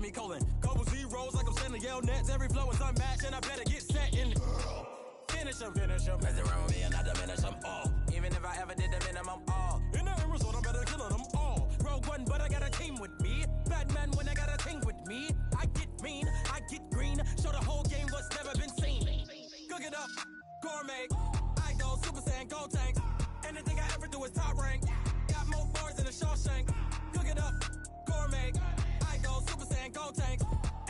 semicolon. Couple zeros like I'm sending yell nets. Every flow is unmatched, and I better get set in. Finish them. Mess around with me and I diminish them all. Even if I ever did the minimum, all. In the end result, I'm better killing them all. Rogue one, but I got a team with me. Batman when I got a team with me. I get mean, I get green. Show the whole game what's never been seen. Cook it up, gourmet. I go Super Saiyan, gold tank. Anything I ever do is top rank. Got more bars than a Shawshank. Cook it up, gourmet. I go Super Saiyan, gold tank.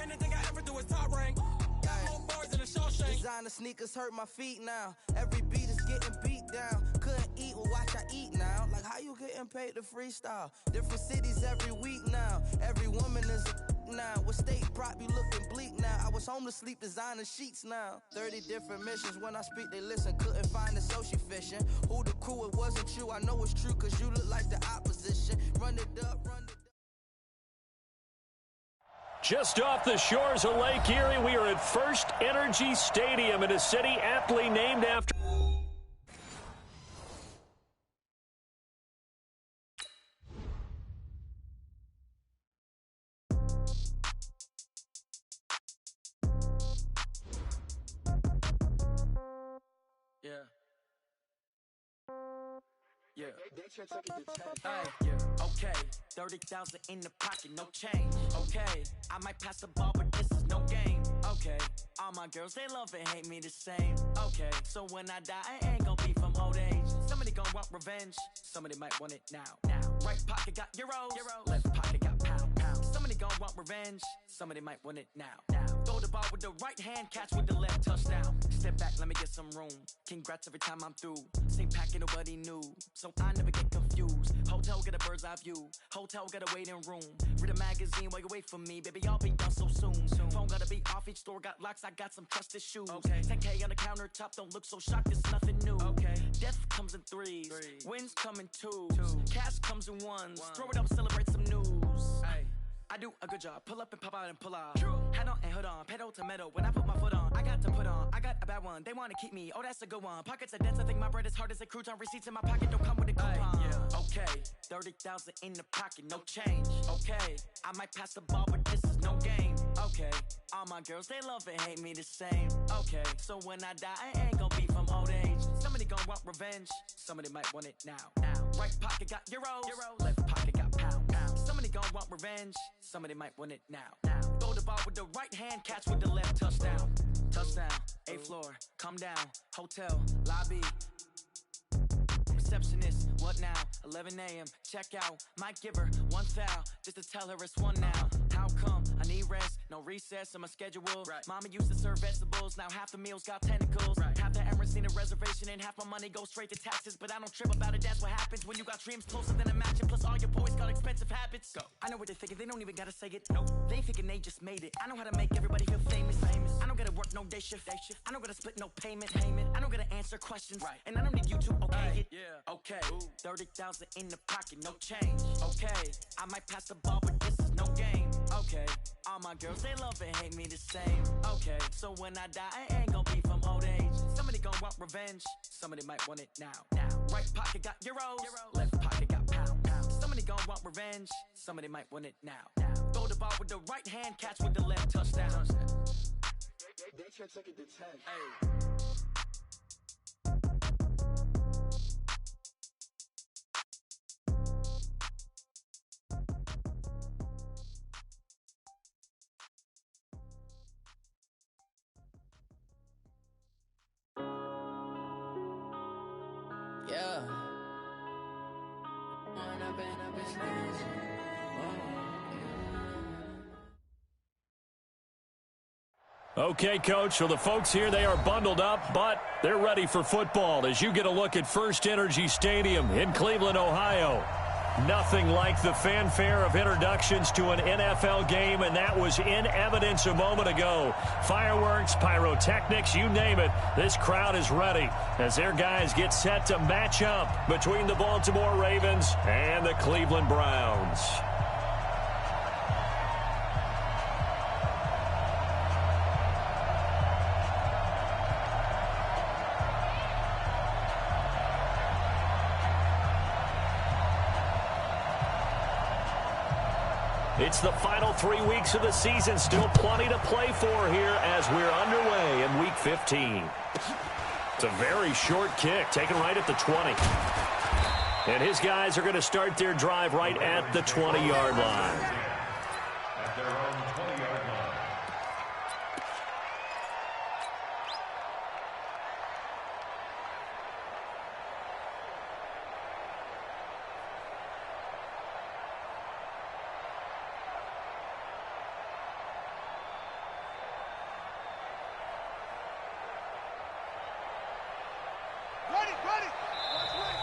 Anything I ever do is top rank. Got more bars than a Shawshank. Designer sneakers hurt my feet now. Every beat is getting beat down. Couldn't eat, well watch I eat now. Like how you getting paid to freestyle? Different cities every week now. Every woman is a now. With state prop you looking bleak now. I was home to sleep designer sheets now. 30 different missions. When I speak they listen. Couldn't find the social fishing. Who the crew, it wasn't you. I know it's true cause you look like the opposition. Run it up, run it up. Just off the shores of Lake Erie, we are at First Energy Stadium in a city aptly named after... Yeah. Okay, 30,000 in the pocket, no change. Okay, I might pass the ball, but this is no game. Okay, all my girls, they love and hate me the same. Okay, so when I die, I ain't gonna be from old age. Somebody gonna want revenge, somebody might want it now. Right pocket got euros, left pocket got pound. Somebody gonna want revenge, somebody might want it now. Throw the ball with the right hand, catch with the left, touchdown. Step back, let me get some room. Congrats every time I'm through. Same packet, nobody knew, so I never get confused. Hotel get a bird's eye view. Hotel got a waiting room. Read a magazine while you wait for me, baby. I'll be done so soon. Phone gotta be off. Each store got locks. I got some trusted shoes. 10K on the countertop. Don't look so shocked. It's nothing new. Death comes in threes. Wins come in twos. Cash comes in ones. Throw it up, celebrate some news. I do a good job. Pull up and pop out and pull out. Head on and hood on. Pedal to metal. When I put my foot on, I got to put on. I got a bad one. They want to keep me. Oh, that's a good one. Pockets are dense. I think my bread is hard as a crouton. Receipts in my pocket don't come with a coupon. Okay, 30,000 in the pocket, no change. Okay, I might pass the ball, but this is no game. Okay, all my girls, they love and hate me the same. Okay, so when I die, I ain't gonna be from old age. Somebody gonna want revenge. Somebody might want it now. Right pocket got euros. Left pocket got pound. Somebody gonna want revenge. Somebody might want it now. Throw the ball with the right hand, catch with the left, touchdown. Touchdown, 8th floor, come down, hotel, lobby. Receptionist, what now? 11 a.m., check out. Might give her one foul, just to tell her it's one now. How come? I need rest, no recess in my schedule. Mama used to serve vegetables, now half the meals got tentacles. Half the Emirates need a reservation and half my money goes straight to taxes. But I don't trip about it, that's what happens when you got dreams closer than a match. And plus all your boys got expensive habits. Go. I know what they're thinking, they don't even gotta say it. Nope. They ain't thinking they just made it. I know how to make everybody feel famous. I don't gotta work no day shift. I don't gotta split no payment. I don't gotta answer questions. And I don't need you to okay it. Okay, 30,000 in the pocket, no change. Okay, I might pass the ball, but this is no game. Okay, all my girls, they love and hate me the same. Okay, so when I die, I ain't gonna be from old age. Somebody gonna want revenge, somebody might want it now. Right pocket got euros, left pocket got pound. Somebody gonna want revenge, somebody might want it now. Throw the ball with the right hand, catch with the left, touchdown. They should take it to 10. Yeah. Okay, Coach, so the folks here, they are bundled up, but they're ready for football as you get a look at First Energy Stadium in Cleveland, Ohio. Nothing like the fanfare of introductions to an NFL game, and that was in evidence a moment ago. Fireworks, pyrotechnics, you name it. This crowd is ready as their guys get set to match up between the Baltimore Ravens and the Cleveland Browns. It's the final 3 weeks of the season. Still plenty to play for here as we're underway in Week 15. It's a very short kick, taken right at the 20. And his guys are going to start their drive right at the 20-yard line. At their own 20-yard line.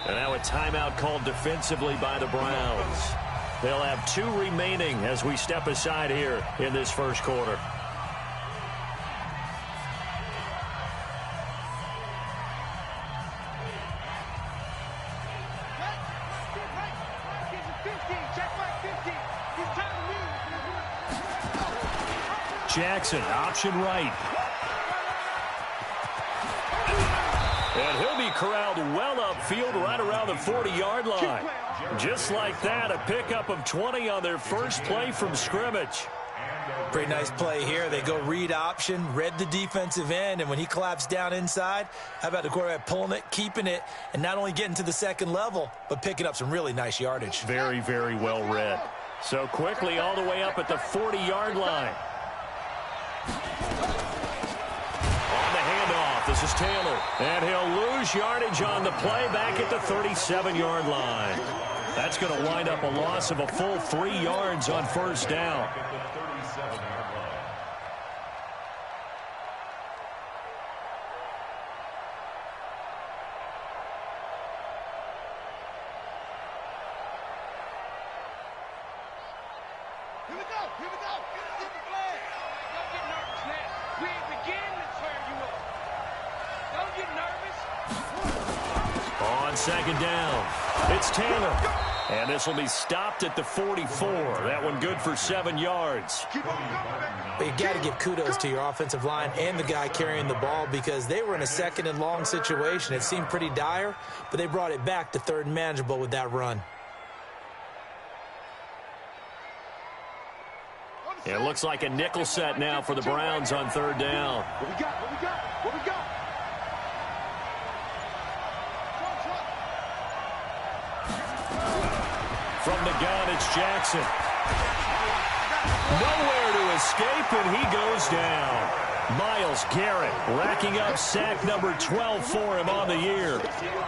And now a timeout called defensively by the Browns. They'll have 2 remaining as we step aside here in this first quarter. Jackson, option right. And he'll be corralled well upfield right around the 40-yard line. Just like that, a pickup of 20 on their first play from scrimmage. Pretty nice play here. They go read option, read the defensive end, and when he collapsed down inside, how about the quarterback pulling it, keeping it, and not only getting to the second level, but picking up some really nice yardage. Very, very well read. So quickly all the way up at the 40-yard line. This is Taylor, and he'll lose yardage on the play back at the 37-yard line. That's going to wind up a loss of a full 3 yards on first down. Here we go. Here we go. Get the flag. Don't get nervous, man. We ain't beginning to turn you up. Don't get nervous. On second down, it's Taylor. And this will be stopped at the 44. That one good for 7 yards. But you got to give kudos to your offensive line and the guy carrying the ball because they were in a second and long situation. It seemed pretty dire, but they brought it back to third and manageable with that run. It looks like a nickel set now for the Browns on third down. What we got? What we got? What we got? From the gun, it's Jackson. Nowhere to escape, and he goes down. Myles Garrett racking up sack number 12 for him on the year.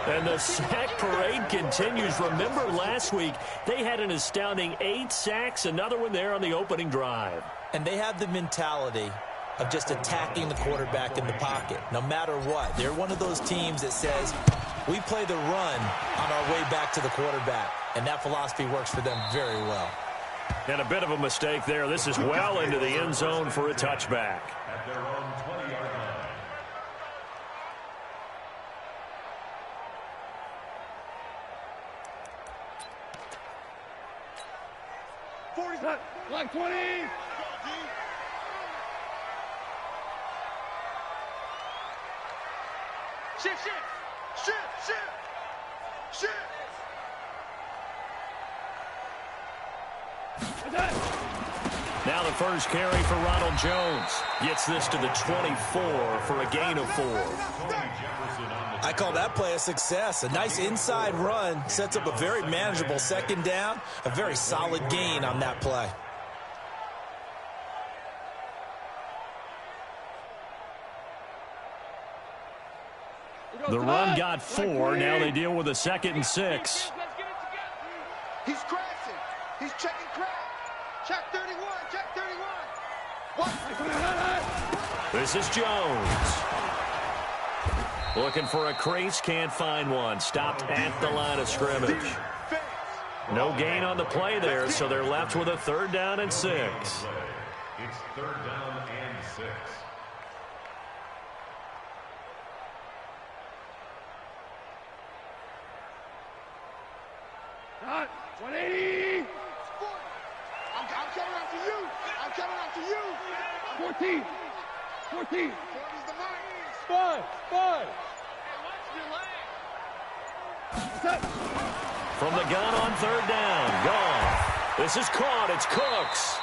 And the sack parade continues. Remember last week, they had an astounding 8 sacks, another one there on the opening drive. And they have the mentality of just attacking the quarterback in the pocket, no matter what. They're one of those teams that says, we play the run on our way back to the quarterback. And that philosophy works for them very well. And a bit of a mistake there. This is well into the end zone for a touchback. At their own 20-yard line. Like 20. Shit, shit. Shit, shit. Shit. Now the first carry for Ronald Jones. Gets this to the 24 for a gain of 4. I call that play a success. A nice inside run sets up a very manageable second down. A very solid gain on that play. The run got 4. Now they deal with a 2nd and 6. He's crashing. He's checking crash. Check 31. Check 31. What? This is Jones. Looking for a crease. Can't find one. Stopped at the line of scrimmage. No gain on the play there, so they're left with a 3rd down and 6. It's 3rd down and 6. Not 180. I'm coming after you. I'm coming after you. 14. 14. 14's the mark. Spud. Spud. From the gun on 3rd down. Goff. This is caught. It's Cooks.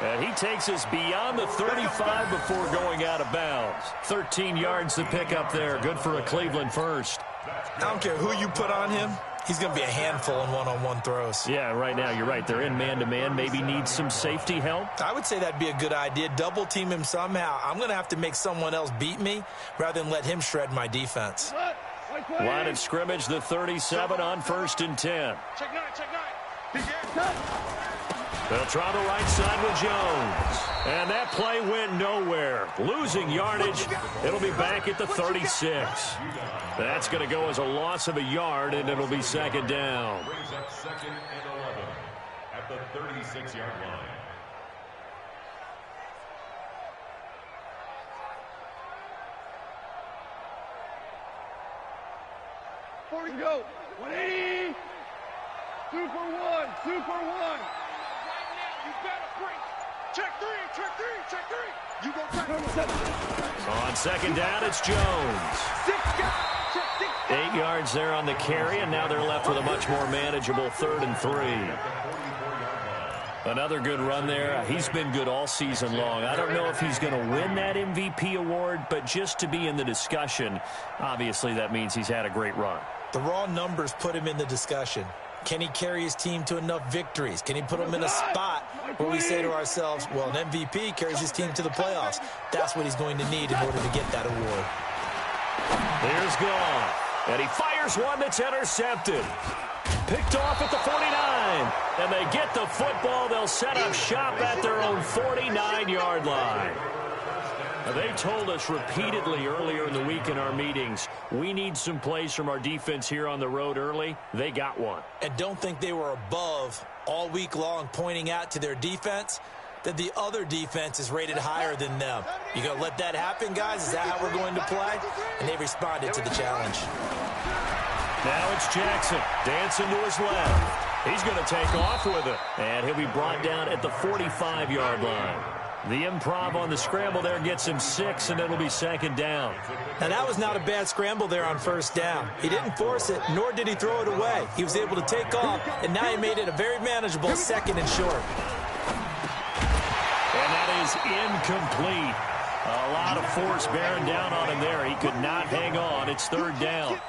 And he takes us beyond the 35 before going out of bounds. 13 yards to pick up there. Good for a Cleveland first. I don't care who you put on him. He's going to be a handful in one-on-one throws. Yeah, right now you're right. They're in man-to-man. Maybe needs some safety help. I would say that'd be a good idea. Double team him somehow. I'm going to have to make someone else beat me rather than let him shred my defense. Line of scrimmage, the 37 on 1st and 10. Check nine. They'll try the right side with Jones. And that play went nowhere. Losing yardage. It'll be back at the 36. That's going to go as a loss of a yard, and it'll be 2nd down. Brings up 2nd and 11 at the 36-yard line. Before we go, 180. 2 for 1. 2 for 1. You better break. Check three. You go back. On 2nd down, it's Jones. 6 guys. Check 6 guys. 8 yards there on the carry, and now they're left with a much more manageable 3rd and 3. Another good run there. He's been good all season long. I don't know if he's going to win that MVP award, but just to be in the discussion, obviously that means he's had a great run. The raw numbers put him in the discussion. Can he carry his team to enough victories? Can he put them in a spot where we say to ourselves, well, an MVP carries his team to the playoffs. That's what he's going to need in order to get that award. Here's Gone. And he fires one that's intercepted. Picked off at the 49. And they get the football. They'll set up shop at their own 49-yard line. They told us repeatedly earlier in the week in our meetings, we need some plays from our defense here on the road early. They got one. And don't think they were above all week long pointing out to their defense that the other defense is rated higher than them. You going to let that happen, guys? Is that how we're going to play? And they responded to the challenge. Now it's Jackson dancing to his left. He's going to take off with it. And he'll be brought down at the 45-yard line. The improv on the scramble there gets him 6, and it'll be 2nd down. Now, that was not a bad scramble there on 1st down. He didn't force it, nor did he throw it away. He was able to take off, and now he made it a very manageable 2nd and short. And that is incomplete. A lot of force bearing down on him there. He could not hang on. It's 3rd down.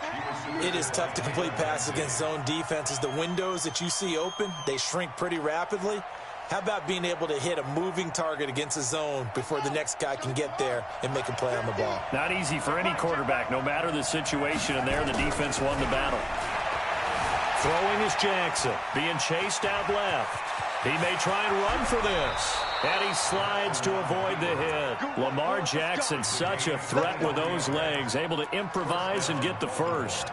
It is tough to complete passes against zone defenses. The windows that you see open, they shrink pretty rapidly. How about being able to hit a moving target against a zone before the next guy can get there and make a play on the ball? Not easy for any quarterback, no matter the situation, and there the defense won the battle. Throwing is Jackson, being chased out left. He may try and run for this. And he slides to avoid the hit. Lamar Jackson, such a threat with those legs, able to improvise and get the first.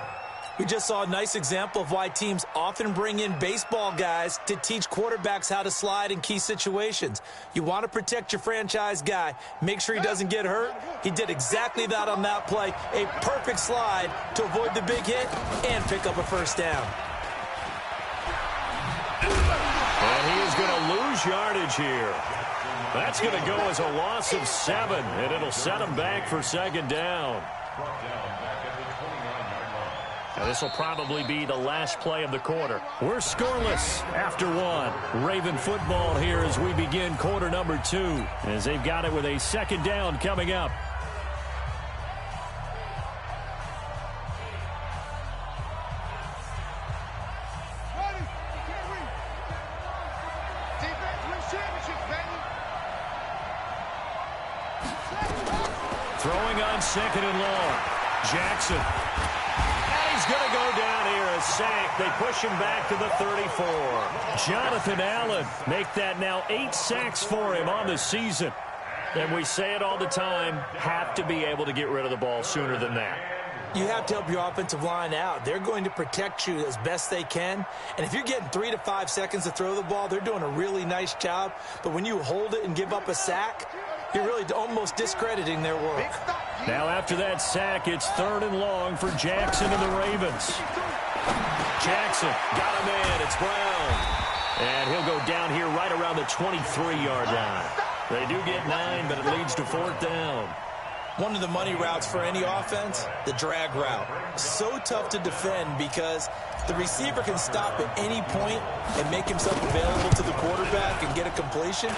We just saw a nice example of why teams often bring in baseball guys to teach quarterbacks how to slide in key situations. You want to protect your franchise guy. Make sure he doesn't get hurt. He did exactly that on that play. A perfect slide to avoid the big hit and pick up a 1st down. And he is going to lose yardage here. That's going to go as a loss of 7, and it'll set him back for 2nd down. Now, this will probably be the last play of the quarter. We're scoreless after 1. Raven football here as we begin quarter number 2, as they've got it with a 2nd down coming up. Throwing on 2nd and long. Jackson. He's going to go down here, a sack. They push him back to the 34. Jonathan Allen make that now 8 sacks for him on the season. And we say it all the time, have to be able to get rid of the ball sooner than that. You have to help your offensive line out. They're going to protect you as best they can. And if you're getting 3 to 5 seconds to throw the ball, they're doing a really nice job. But when you hold it and give up a sack, you're really almost discrediting their work. Now after that sack, it's 3rd and long for Jackson and the Ravens. Jackson got a man. It's Brown. And he'll go down here right around the 23-yard line. They do get 9, but it leads to 4th down. One of the money routes for any offense, the drag route. So tough to defend because the receiver can stop at any point and make himself available to the quarterback and get a completion.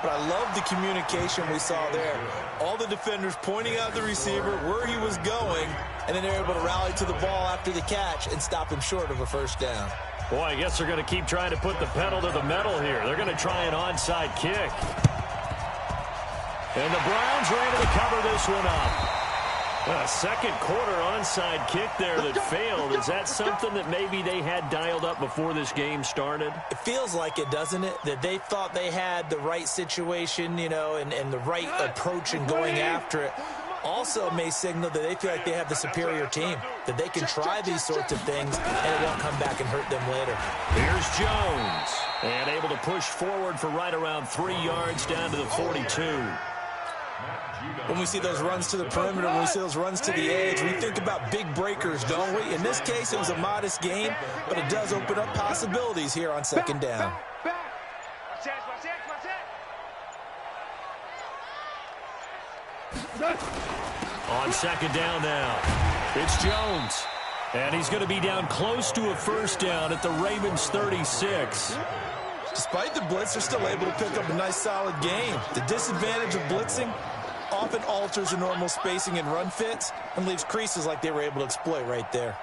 But I love the communication we saw there. All the defenders pointing out the receiver where he was going, and then they're able to rally to the ball after the catch and stop him short of a first down. Boy, I guess they're going to keep trying to put the pedal to the metal here. They're going to try an onside kick. And the Browns are able to cover this one up. A second quarter onside kick there that failed. Is that something that maybe they had dialed up before this game started? It feels like it, doesn't it? That they thought they had the right situation, you know, and the right approach in going after it. Also may signal that they feel like they have the superior team, that they can try these sorts of things and it won't come back and hurt them later. Here's Jones, and able to push forward for right around 3 yards down to the 42. When we see those runs to the perimeter, when we see those runs to the edge, we think about big breakers, don't we? In this case, it was a modest gain, but it does open up possibilities here on second down. On second down now, it's Jones. And he's going to be down close to a first down at the Ravens' 36. Despite the blitz, they're still able to pick up a nice, solid gain. The disadvantage of blitzing often alters the normal spacing and run fits and leaves creases like they were able to exploit right there.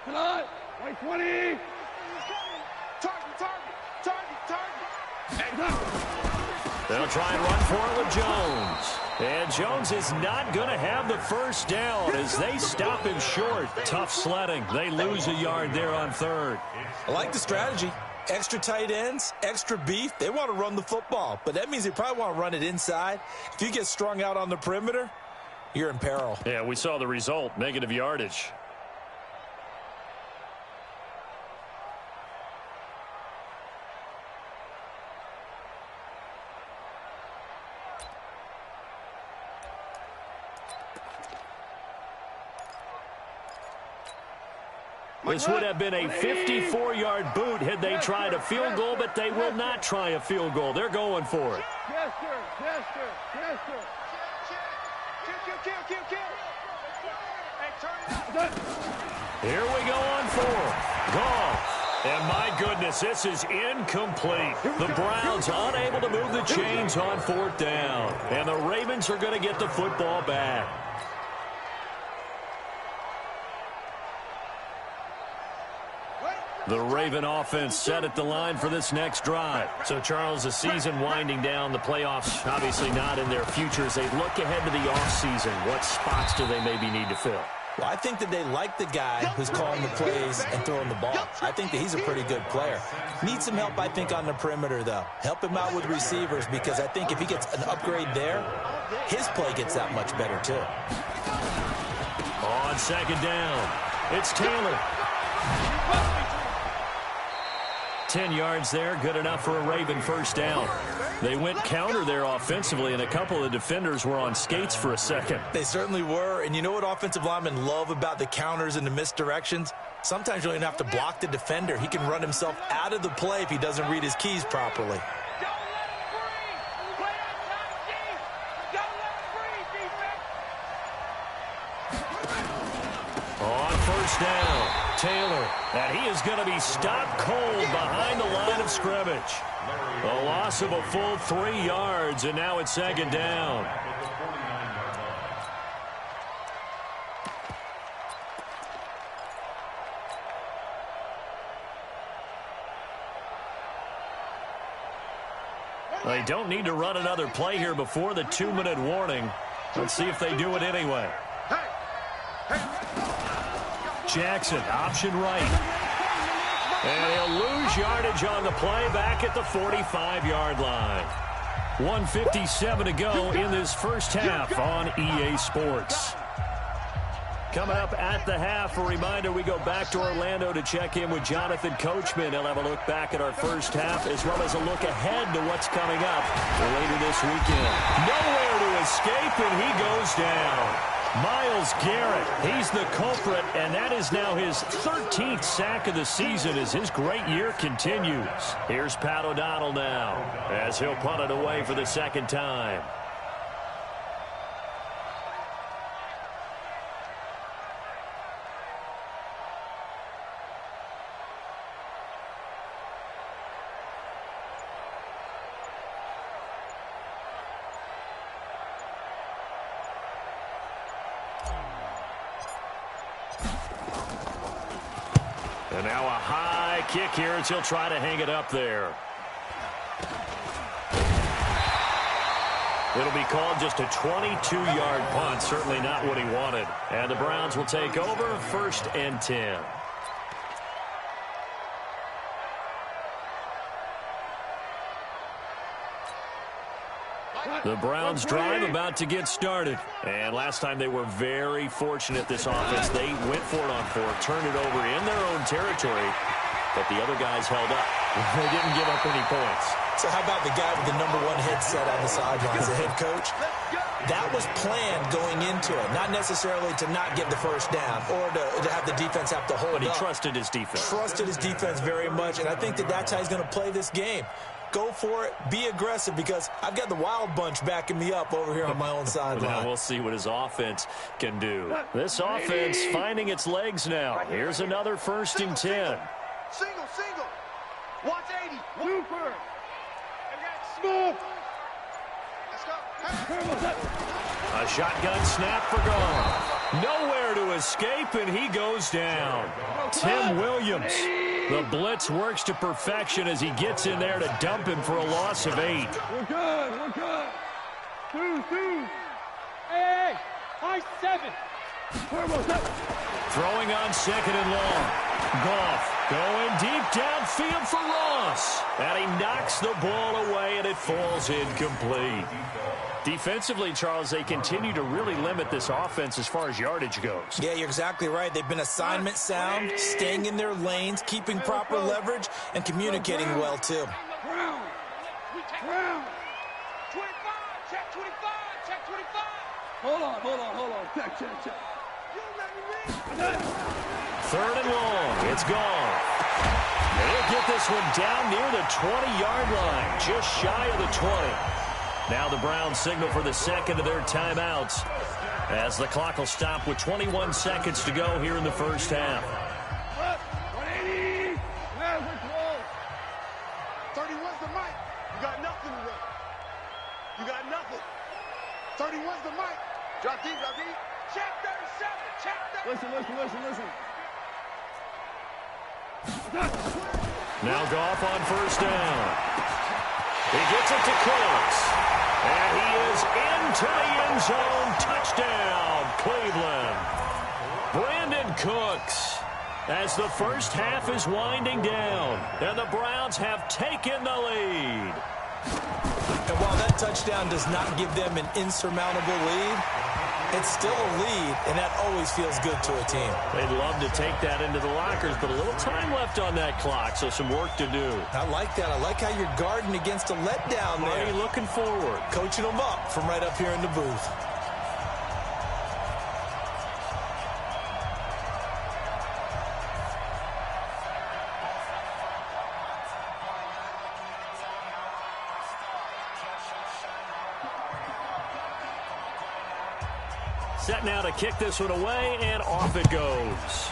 Come on, like 20. They'll try and run for it with Jones. And Jones is not going to have the first down as they stop him short. Tough sledding. They lose a yard there on third. I like the strategy. Extra tight ends, extra beef. They want to run the football, but that means they probably want to run it inside. If you get strung out on the perimeter, you're in peril. Yeah, we saw the result, negative yardage. This would have been a 54-yard boot had they tried a field goal, but they will not try a field goal. They're going for it. Here we go on fourth. Gone. And my goodness, this is incomplete. The Browns unable to move the chains on fourth down. And the Ravens are going to get the football back. The Raven offense set at the line for this next drive. So, Charles, the season winding down, the playoffs obviously not in their futures. They look ahead to the offseason. What spots do they maybe need to fill? Well, I think that they like the guy who's calling the plays and throwing the ball. I think that he's a pretty good player. Needs some help, I think, on the perimeter, though. Help him out with receivers because I think if he gets an upgrade there, his play gets that much better, too. On second down, it's Taylor. 10 yards there, good enough for a Raven first down. They went counter there offensively, and a couple of defenders were on skates for a second. They certainly were, and you know what offensive linemen love about the counters and the misdirections? Sometimes you don't even have to block the defender. He can run himself out of the play if he doesn't read his keys properly. On first down, Taylor, and he is going to be stopped cold behind the line of scrimmage. A loss of a full 3 yards, and now it's second down. They don't need to run another play here before the 2-minute warning. Let's see if they do it anyway. Jackson, option right. And he'll lose yardage on the play back at the 45-yard line. 1:57 to go in this first half on EA Sports. Coming up at the half, a reminder, we go back to Orlando to check in with Jonathan Coachman. He'll have a look back at our first half as well as a look ahead to what's coming up later this weekend. Nowhere to escape, and he goes down. Myles Garrett, he's the culprit, and that is now his 13th sack of the season as his great year continues. Here's Pat O'Donnell now as he'll punt it away for the second time. And now a high kick here as he'll try to hang it up there. It'll be called just a 22-yard punt. Certainly not what he wanted. And the Browns will take over 1st and 10. The Browns drive about to get started. And last time they were very fortunate, this offense. They went for it on 4, turned it over in their own territory, but the other guys held up. They didn't give up any points. So how about the guy with the #1 headset on the sidelines, the head coach? That was planned going into it, not necessarily to not get the first down or to have the defense have to hold up. But he trusted his defense. Trusted his defense very much, and I think that's how he's going to play this game. Go for it. Be aggressive because I've got the wild bunch backing me up over here on my own sideline. Now we'll see what his offense can do. This offense finding its legs now. Here's another 1st and 10. Single. Watch 80. Super. Smooth. Let's go. A shotgun snap for Goff. Nowhere to escape, and he goes down. Tim Williams. The blitz works to perfection as he gets in there to dump him for a loss of 8. We're good. Two. Hey, high 7. Throwing on 2nd and long. Goff going deep downfield for Ross. And he knocks the ball away, and it falls incomplete. Defensively, Charles, they continue to really limit this offense as far as yardage goes. Yeah, you're exactly right. They've been assignment sound, staying in their lanes, keeping proper leverage, and communicating well, too. Brown. 25. Check 25. Hold on. Check. You let me read. 3rd and long. It's gone. And he'll get this one down near the 20-yard line, just shy of the 20. Now the Browns signal for the second of their timeouts as the clock will stop with 21 seconds to go here in the first half. 180. Yeah, we're close. 31's the mic. You got nothing to run. You got nothing. 31's the mic. Drop deep. Check 37. Listen. Now Goff on 1st down. He gets it to Cooks. And he is into the end zone. Touchdown, Cleveland. Brandon Cooks as the first half is winding down. And the Browns have taken the lead. And while that touchdown does not give them an insurmountable lead, it's still a lead, and that always feels good to a team. They'd love to take that into the lockers, but a little time left on that clock, so some work to do. I like that. I like how you're guarding against a letdown there. Marty looking forward. Coaching them up from right up here in the booth. Set now to kick this one away, and off it goes.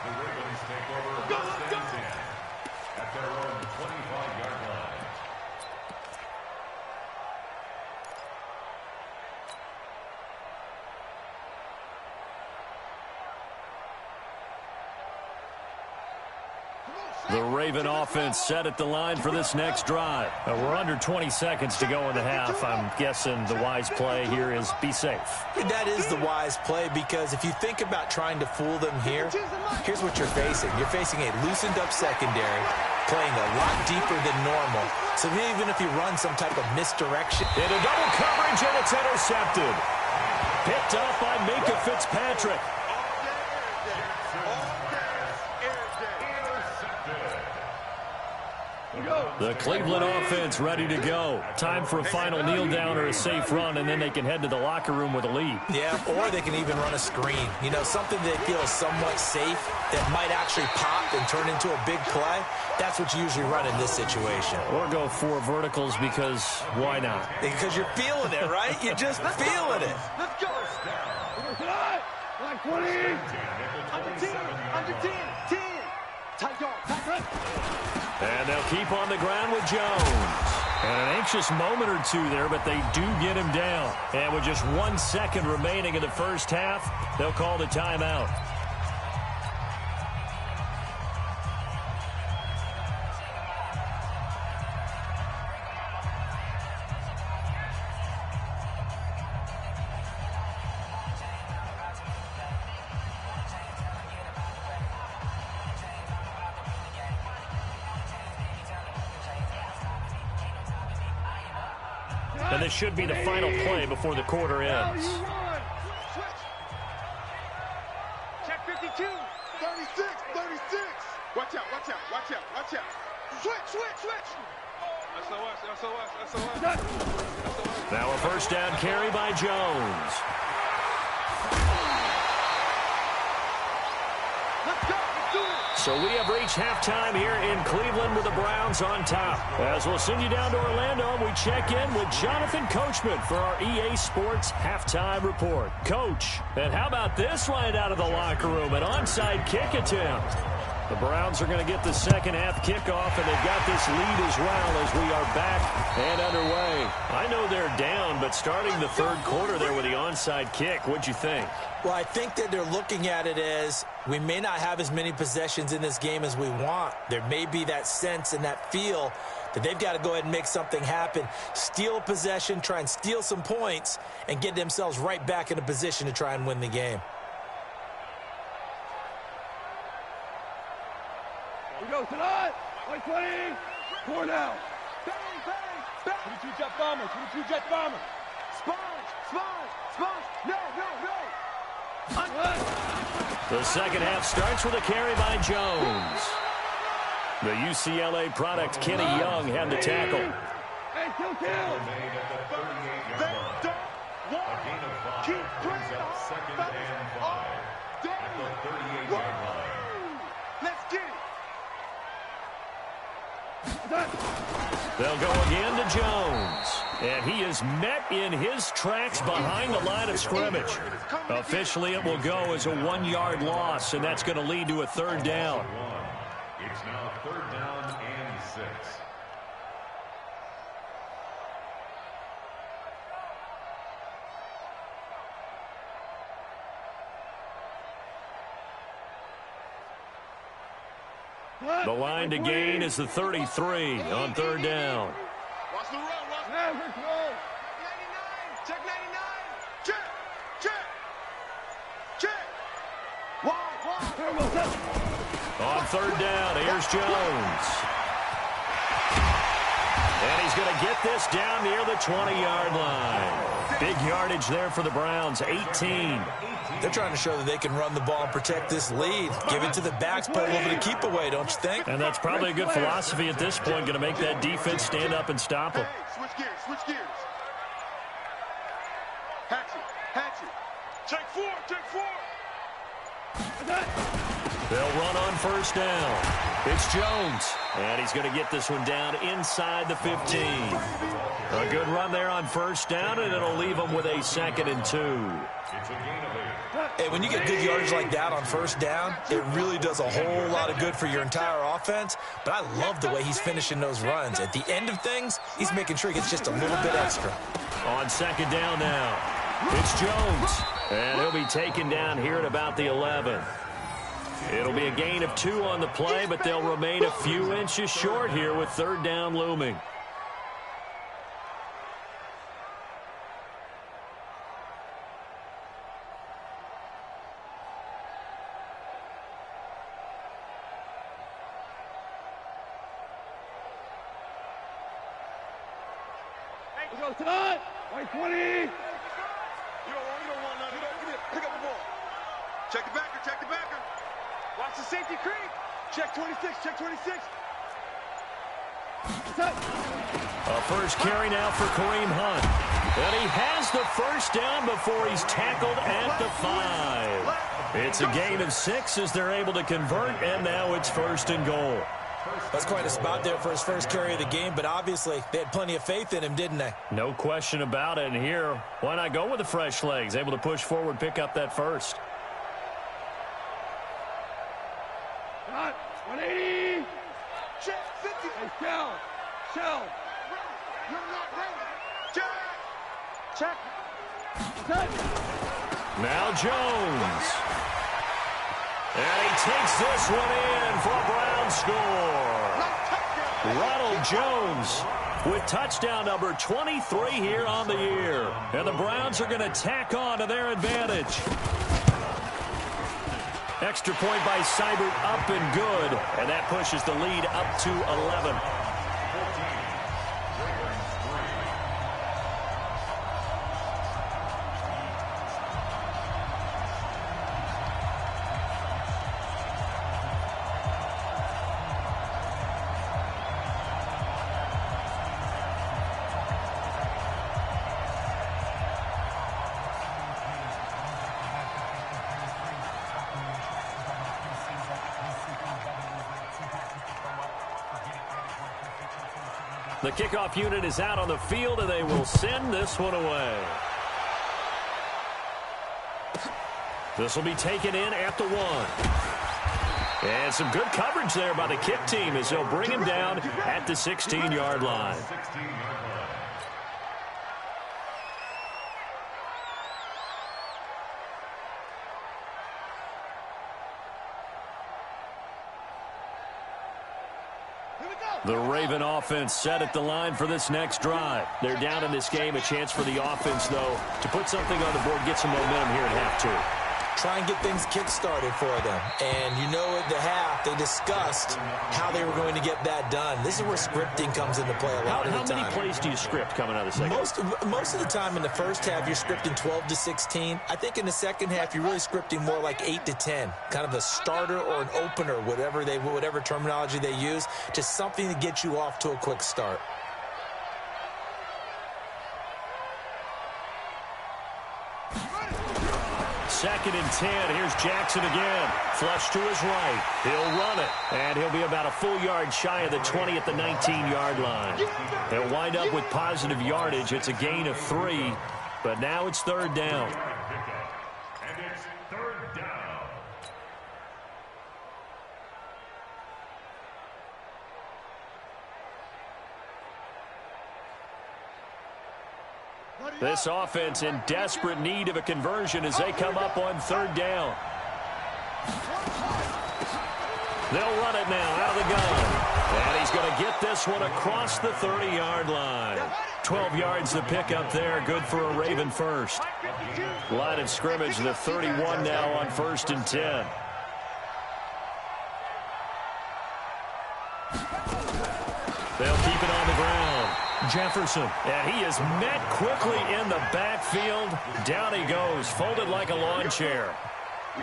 The Ravens take over 1st and 10 at their own 25-yard line. The Raven offense set at the line for this next drive. We're under 20 seconds to go in the half. I'm guessing the wise play here is be safe. That is the wise play because if you think about trying to fool them here, here's what you're facing. You're facing a loosened up secondary, playing a lot deeper than normal. So even if you run some type of misdirection. Into double coverage, and it's intercepted. Picked up by Minka Fitzpatrick. Go. The Cleveland offense ready to go. Time for a final kneel down or a safe run, and then they can head to the locker room with a lead. Yeah, or they can even run a screen. You know, something they feel is somewhat safe that might actually pop and turn into a big play. That's what you usually run in this situation. Or go 4 verticals because why not? Because you're feeling it, right? You're just feeling it. Let's go. Like 20. Under 10. Under 10. 10. Tight dog. Tight. And they'll keep on the ground with Jones. And an anxious moment or two there, but they do get him down. And with just 1 second remaining in the first half, they'll call the timeout. And this should be the final play before the quarter ends. Check 52. 36. 36. Watch out. Watch out. Watch out. Watch out. Switch. Switch. Switch. SOS. SOS. SOS. Now a first down carry by Jones. Let's go. Let's do it. So we have reached halftime here in Cleveland with the Browns on top. As we'll send you down to Orlando, we check in with Jonathan Coachman for our EA Sports Halftime Report. Coach, and how about this right out of the locker room? An onside kick attempt. The Browns are going to get the second half kickoff, and they've got this lead as well as we are back and underway. I know they're down, but starting the third quarter there with the onside kick, what'd you think? Well, I think that they're looking at it as we may not have as many possessions in this game as we want. There may be that sense and that feel that they've got to go ahead and make something happen, steal a possession, try and steal some points, and get themselves right back in a position to try and win the game. We go tonight. 20. 4 now. Bang, bang, bang. 22 jet bomber. 22 jet bomber. Sponge, sponge, sponge. No, no, no. The second half starts with a carry by Jones. The UCLA product, Kenny Young, had the tackle. Hey, kill. They don't want. Keep playing on. Second and 5 at the 38-yard line. Let's get it. They'll go again to Jones. And he is met in his tracks behind the line of scrimmage. Officially, it will go as a 1-yard loss, and that's going to lead to a third down. It's now 3rd down and 6. The line to gain is the 33 on 3rd down. Watch the run. Watch the run. Check 99. Check. Check. Check. Wide. On 3rd down, here's Jones. And he's going to get this down near the 20-yard line. Big yardage there for the Browns, 18. They're trying to show that they can run the ball and protect this lead. Give it to the backs, play a little bit of keep away, don't you think? And that's probably a good philosophy at this point, going to make that defense stand up and stop them. Switch gears. Switch gears. Hatchet. Check 4. Check 4. They'll run on first down. It's Jones. And he's going to get this one down inside the 15. A good run there on first down, and it'll leave them with a 2nd and 2. Hey, when you get good yardage like that on first down, it really does a whole lot of good for your entire offense. But I love the way he's finishing those runs. At the end of things, he's making sure he gets just a little bit extra. On 2nd down now, it's Jones. And he'll be taken down here at about the 11. It'll be a gain of 2 on the play, but they'll remain a few inches short here with 3rd down looming. Go tonight. 20. You don't want none. Pick up the ball. Check the backer. Watch the safety creep. Check 26. A first carry now for Kareem Hunt. And he has the first down before he's tackled at the 5. It's a gain of 6 as they're able to convert, and now it's 1st and goal. That's quite a spot there for his first carry of the game, but obviously they had plenty of faith in him, didn't they? No question about it. And here, why not go with the fresh legs? Able to push forward, pick up that first. 180. Check 50. Hey, Shell. You're not ready. Check. Now Jones. And he takes this one in for a Brown score. Ronald Jones with touchdown number 23 here on the year. And the Browns are going to tack on to their advantage. Extra point by Seibert, up and good. And that pushes the lead up to 11. The kickoff unit is out on the field, and they will send this one away. This will be taken in at the 1. And some good coverage there by the kick team as they'll bring him down at the 16-yard line. The Raven offense set at the line for this next drive. They're down in this game. A chance for the offense, though, to put something on the board, get some momentum here at half 2. Try and get things kick-started for them. And you know at the half, they discussed how they were going to get that done. This is where scripting comes into play a lot of the time. How many plays do you script coming out of the second? Most of the time in the first half, you're scripting 12 to 16. I think in the second half, you're really scripting more like 8 to 10. Kind of a starter or an opener, whatever terminology they use. Just something to get you off to a quick start. Second and 10. Here's Jackson again. Flush to his right. He'll run it. And he'll be about a full yard shy of the 20 at the 19-yard line. They'll wind up with positive yardage. It's a gain of 3. But now it's 3rd down. And it's 3rd down. This offense in desperate need of a conversion as they come up on 3rd down. They'll run it now out of the gun. And he's going to get this one across the 30-yard line. 12 yards to pick up there. Good for a Raven first. Line of scrimmage, the 31 now on 1st and 10. They'll keep it on the ground. Jefferson, and he is met quickly in the backfield. Down he goes, folded like a lawn chair.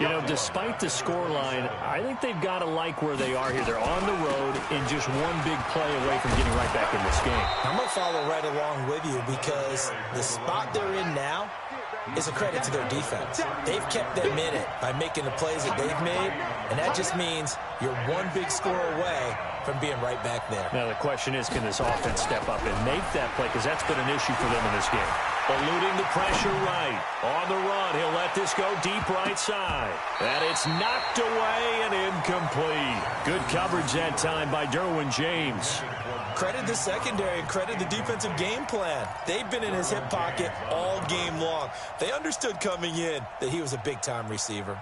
You know, despite the scoreline, I think they've got to like where they are here. They're on the road and just one big play away from getting right back in this game. I'm going to follow right along with you because the spot they're in now is a credit to their defense. They've kept them in it by making the plays that they've made, and that just means you're one big score away from being right back there. Now, the question is, can this offense step up and make that play? Because that's been an issue for them in this game. Eluding the pressure right. On the run, he'll let this go deep right side. And it's knocked away and incomplete. Good coverage that time by Derwin James. Credit the secondary and credit the defensive game plan. They've been in his hip pocket all game long. They understood coming in that he was a big-time receiver.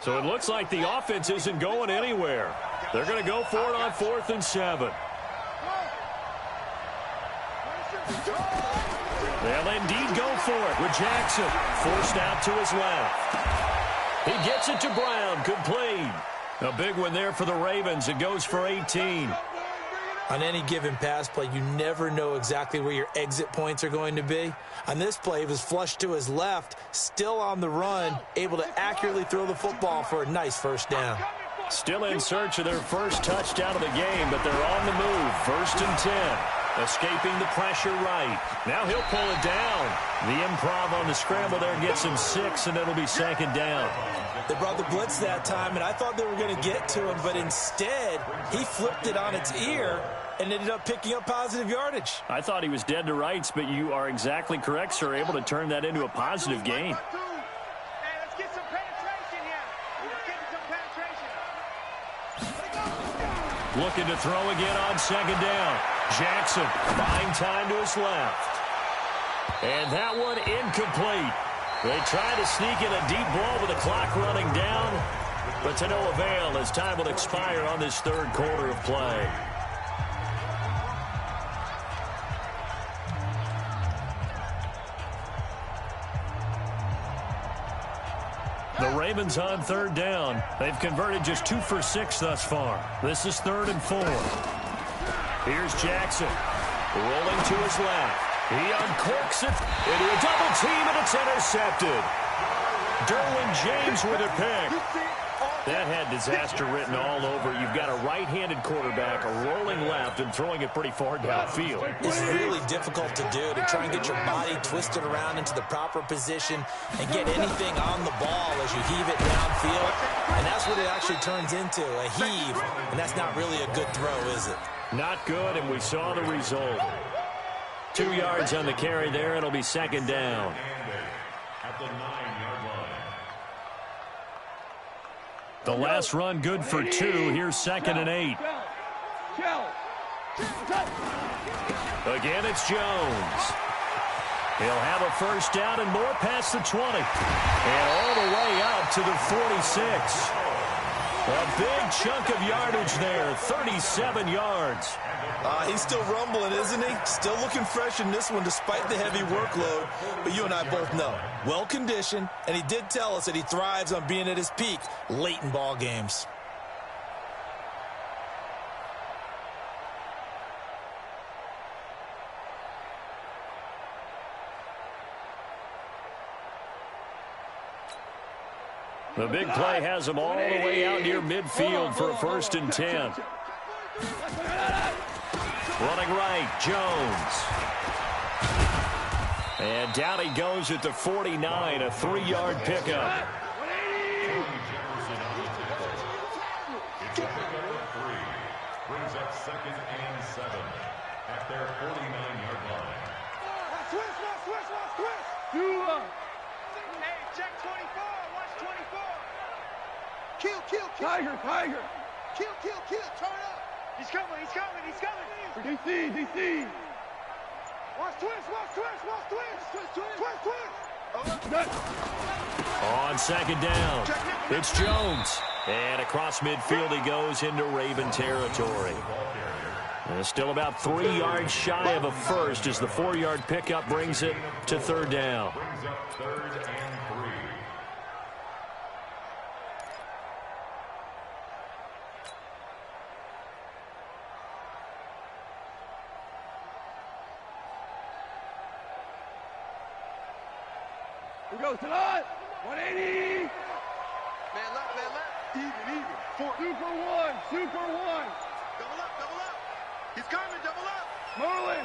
So it looks like the offense isn't going anywhere. They're going to go for it on 4th and 7. They'll indeed go for it with Jackson. Forced out to his left. He gets it to Brown. Complete. A big one there for the Ravens. It goes for 18. On any given pass play, you never know exactly where your exit points are going to be. On this play, he was flushed to his left, still on the run, able to accurately throw the football for a nice first down. Still in search of their first touchdown of the game, but they're on the move. 1st and 10. Escaping the pressure right. Now he'll pull it down. The improv on the scramble there gets him 6, and it'll be 2nd down. They brought the blitz that time, and I thought they were going to get to him, but instead, he flipped it on its ear and ended up picking up positive yardage. I thought he was dead to rights, but you are exactly correct, sir. Able to turn that into a positive gain. Let's get some penetration here. Let's get some penetration. Looking to throw again on 2nd down. Jackson, buying time to his left. And that one incomplete. They try to sneak in a deep ball with the clock running down, but to no avail as time will expire on this 3rd quarter of play. The Ravens on 3rd down. They've converted just 2 for 6 thus far. This is 3rd and 4. Here's Jackson, rolling to his left. He uncorks it into a double team, and it's intercepted. Derwin James with a pick. That had disaster written all over. You've got a right-handed quarterback rolling left and throwing it pretty far downfield. It's really difficult to do, to try and get your body twisted around into the proper position and get anything on the ball as you heave it downfield. And that's what it actually turns into, a heave. And that's not really a good throw, is it? Not good, and we saw the result. 2 yards on the carry there. It'll be 2nd down. At the 9-yard line. The last run good for 2. Here's 2nd and 8. Again, it's Jones. He'll have a first down and more past the 20. And all the way out to the 46. A big chunk of yardage there, 37 yards. He's still rumbling, isn't he? Still looking fresh in this one despite the heavy workload. But you and I both know, well-conditioned, and he did tell us that he thrives on being at his peak late in ball games. The big play has him all the way out near midfield for a 1st and 10. Running right, Jones. And down he goes at the 49, a 3-yard pickup. Brings up 2nd and 7 at their 49-yard line. Switch. Hey, check 24. Watch 24. Kill. Tiger. Kill. Turn up. He's coming. DC. Watch twist. On 2nd down, it's Jones. And across midfield he goes into Raven territory. And still about 3 yards shy of a first as the 4-yard pickup brings it to 3rd down. Brings up 3rd and 3. Here we go, tonight. 180. Man left. Even. 4. 2 for 1. Double up. He's coming, double up. Merlin.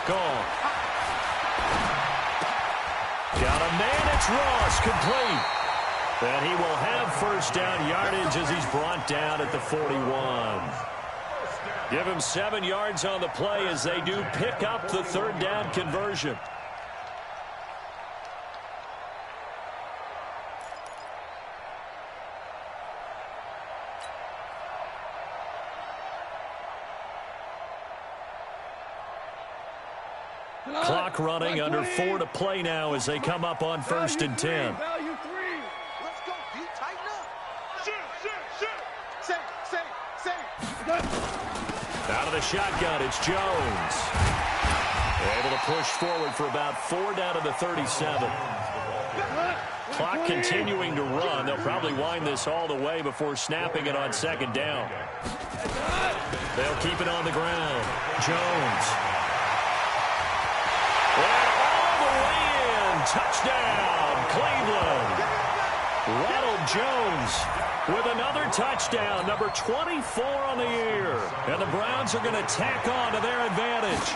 Gone. Got a man, it's Ross, complete. And he will have first down yardage as he's brought down at the 41. Give him 7 yards on the play as they do pick up the 3rd down conversion. Clock running, under 4 to play now as they come up on 1st and 10. Value 3. Let's go, B. Tighten up. Shoot. Say. Out of the shotgun, it's Jones. Able to push forward for about 4 down to the 37. clock continuing to run. They'll probably wind this all the way before snapping it on second down. They'll keep it on the ground. Jones. And all the way in. Touchdown, Cleveland. Ronald Jones with another touchdown, number 24 on the year. And the Browns are going to tack on to their advantage.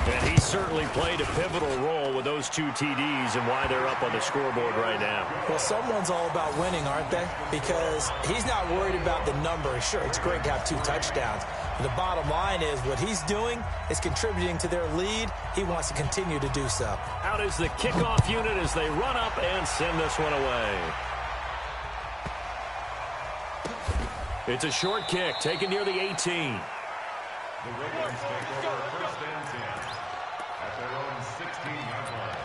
And he certainly played a pivotal role with those 2 TDs and why they're up on the scoreboard right now. Well, someone's all about winning, aren't they? Because he's not worried about the number. Sure, it's great to have 2 touchdowns. But the bottom line is what he's doing is contributing to their lead. He wants to continue to do so. Out is the kickoff unit as they run up and send this one away. It's a short kick taken near the 18. The Ravens take over first and 10 at their own 16-yard line.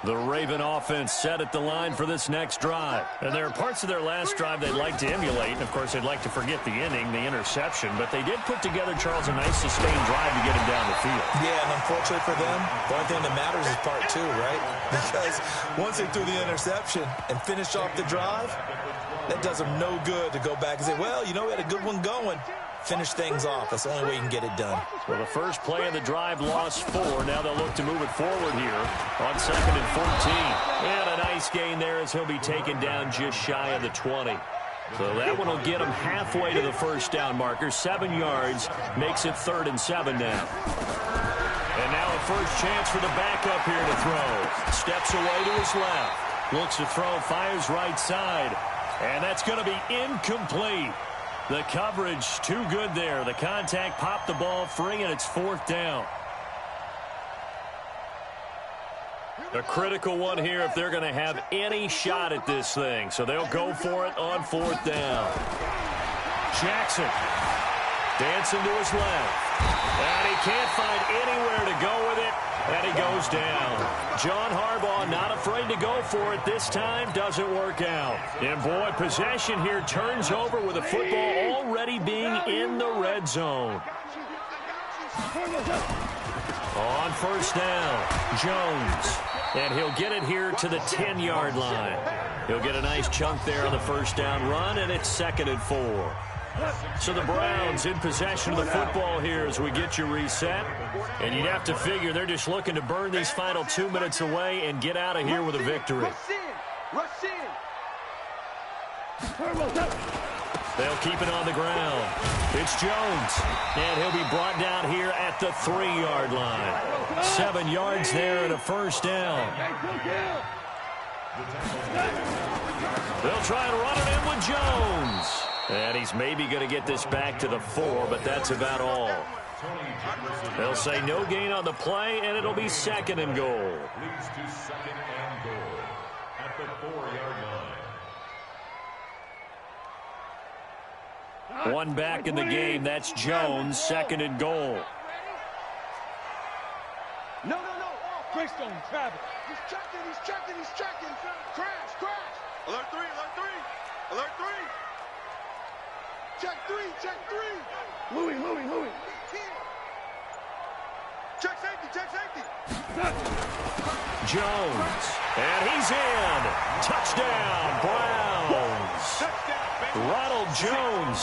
The Raven offense set at the line for this next drive. And there are parts of their last drive they'd like to emulate. And, of course, they'd like to forget the inning, the interception. But they did put together, Charles, a nice sustained drive to get him down the field. Yeah, and unfortunately for them, the only thing that matters is part 2, right? Because once they threw the interception and finished off the drive, that does them no good to go back and say, well, you know, we had a good one going. Finish things off. That's the only way you can get it done. Well, the first play of the drive lost 4. Now they'll look to move it forward here on 2nd and 14. And a nice gain there as he'll be taken down just shy of the 20. So that one will get him halfway to the first down marker. 7 yards makes it 3rd and 7 now. And now a first chance for the backup here to throw. Steps away to his left. Looks to throw, fires right side. And that's going to be incomplete. The coverage too good there. The contact popped the ball free, and it's 4th down. A critical one here if they're going to have any shot at this thing. So they'll go for it on 4th down. Jackson dancing to his left. And he can't find anywhere to go with it. And he goes down. John Harbaugh not afraid to go for it this time. Doesn't work out. And, boy, possession here turns over with the football already being in the red zone. On first down, Jones. And he'll get it here to the 10-yard line. He'll get a nice chunk there on the first down run, and it's 2nd and 4. So the Browns in possession of the football here as we get you reset. And you'd have to figure they're just looking to burn these final 2 minutes away and get out of here with a victory. Rush in. They'll keep it on the ground. It's Jones. And he'll be brought down here at the 3-yard line. 7 yards there and a first down. They'll try and run it in with Jones. And he's maybe going to get this back to the 4, but that's about all. They'll say no gain on the play, and it'll be 2nd and goal. Leads to 2nd and goal at the 4-yard line. One back in the game. That's Jones, 2nd and goal. No. Greystone, Travis. He's checking. Crash. Alert 3. Check 3. Louis. Check safety. Jones. And he's in. Touchdown, Browns. Ronald Jones,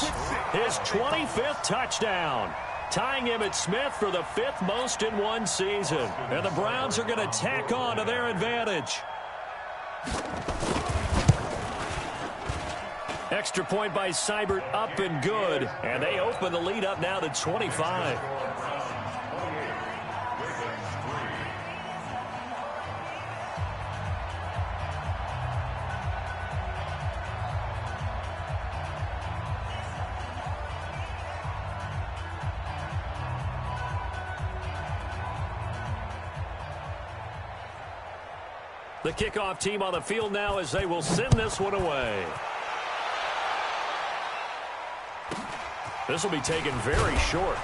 his 25th touchdown. Tying him at Smith for the 5th most in one season. And the Browns are going to tack on to their advantage. Extra point by Seibert, up and good. And they open the lead up now to 25. The kickoff team on the field now as they will send this one away. This will be taken very short.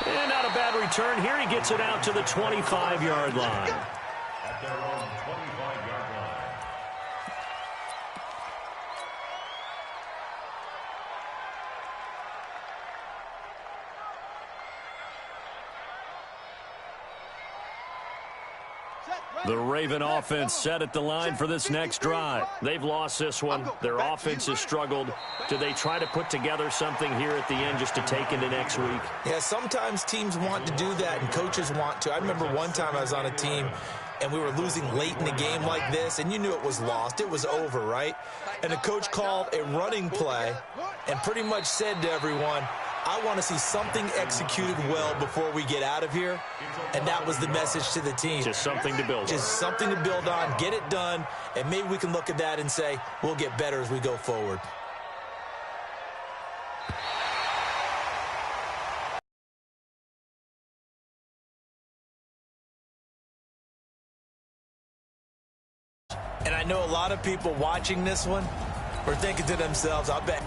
And not a bad return here. He gets it out to the 25-yard line. At their own 25-yard line. The Raven offense set at the line for this next drive. They've lost this one. Their offense has struggled. Do they try to put together something here at the end just to take into next week? Yeah, sometimes teams want to do that and coaches want to. I remember one time I was on a team and we were losing late in the game like this, and you knew it was lost. It was over, right? And the coach called a running play and pretty much said to everyone, I want to see something executed well before we get out of here. And that was the message to the team. Just something to build on. Just something to build on, get it done, and maybe we can look at that and say, we'll get better as we go forward. And I know a lot of people watching this one are thinking to themselves, I bet